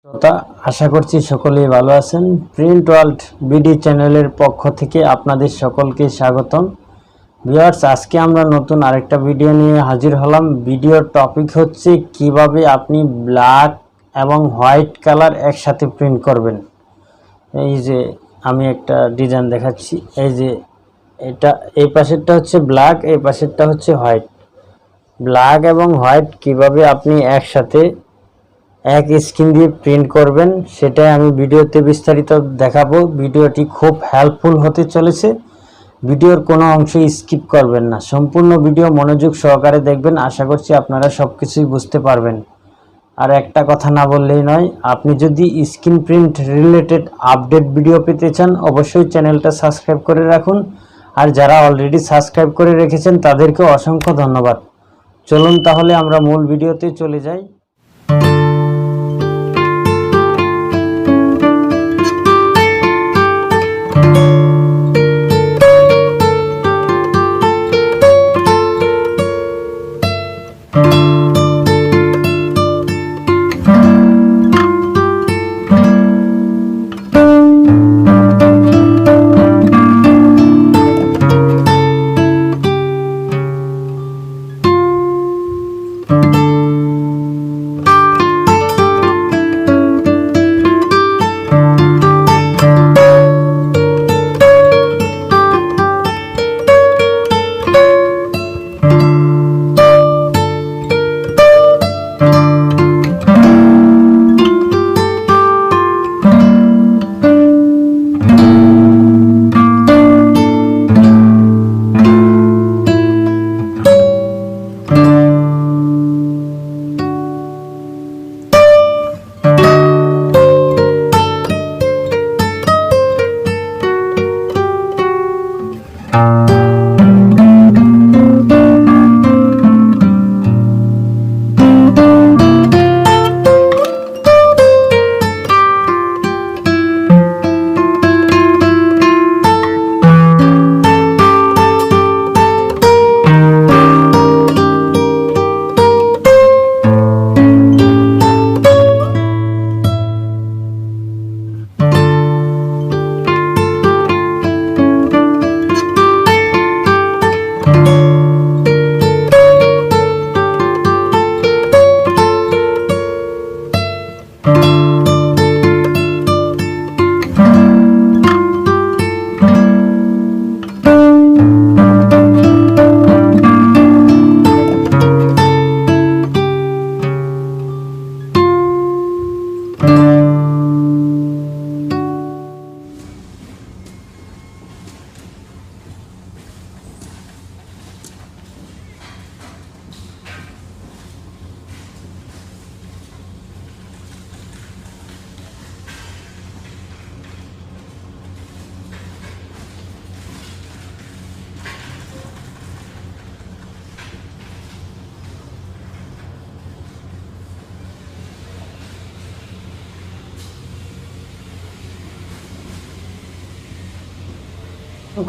শ্রোতা, আশা করছি সকলেই ভালো আছেন। প্রিন্ট ওয়ার্ল্ড বিডি চ্যানেলের পক্ষ থেকে আপনাদের সকলকে স্বাগতম। ভিউয়ার্স, আজকে আমরা নতুন আরেকটা ভিডিও নিয়ে হাজির হলাম। ভিডিওর টপিক হচ্ছে কিভাবে আপনি ব্ল্যাক এবং হোয়াইট কালার একসাথে প্রিন্ট করবেন। এই যে আমি একটা ডিজাইন দেখাচ্ছি। এই যে এটা এই পাশেরটা হচ্ছে ব্ল্যাক, এই পাশেরটা হচ্ছে হোয়াইট। ব্ল্যাক এবং হোয়াইট কিভাবে আপনি একসাথে এক স্ক্রিন দিয়ে প্রিন্ট করবেন সেটাই আমি ভিডিওতে বিস্তারিত দেখাবো। ভিডিওটি খুব হেল্পফুল হতে চলেছে। ভিডিওর কোনো অংশ স্কিপ করবেন না, সম্পূর্ণ ভিডিও মনোযোগ সহকারে দেখবেন। আশা করছি আপনারা সব কিছুই বুঝতে পারবেন। আর একটা কথা না বললেই নয়, আপনি যদি screen print related update video পেতে চান অবশ্যই চ্যানেলটা সাবস্ক্রাইব করে রাখুন। আর যারা অলরেডি সাবস্ক্রাইব করে রেখেছেন তাদেরকে অসংখ্য ধন্যবাদ। চলুন তাহলে আমরা মূল ভিডিওতে চলে যাই।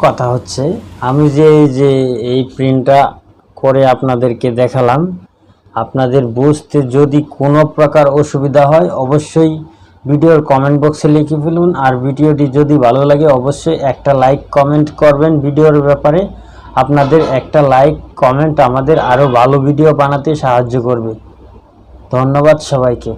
কথা হচ্ছে আমি যে এই প্রিন্টটা করে আপনাদেরকে দেখালাম, আপনাদের বুঝতে যদি কোনো প্রকার অসুবিধা হয় অবশ্যই ভিডিওর কমেন্ট বক্সে লিখে ফেলুন। আর ভিডিওটি যদি ভালো লাগে অবশ্যই একটা লাইক কমেন্ট করবেন। ভিডিওর ব্যাপারে আপনাদের একটা লাইক কমেন্ট আমাদের আরও ভালো ভিডিও বানাতে সাহায্য করবে। ধন্যবাদ সবাইকে।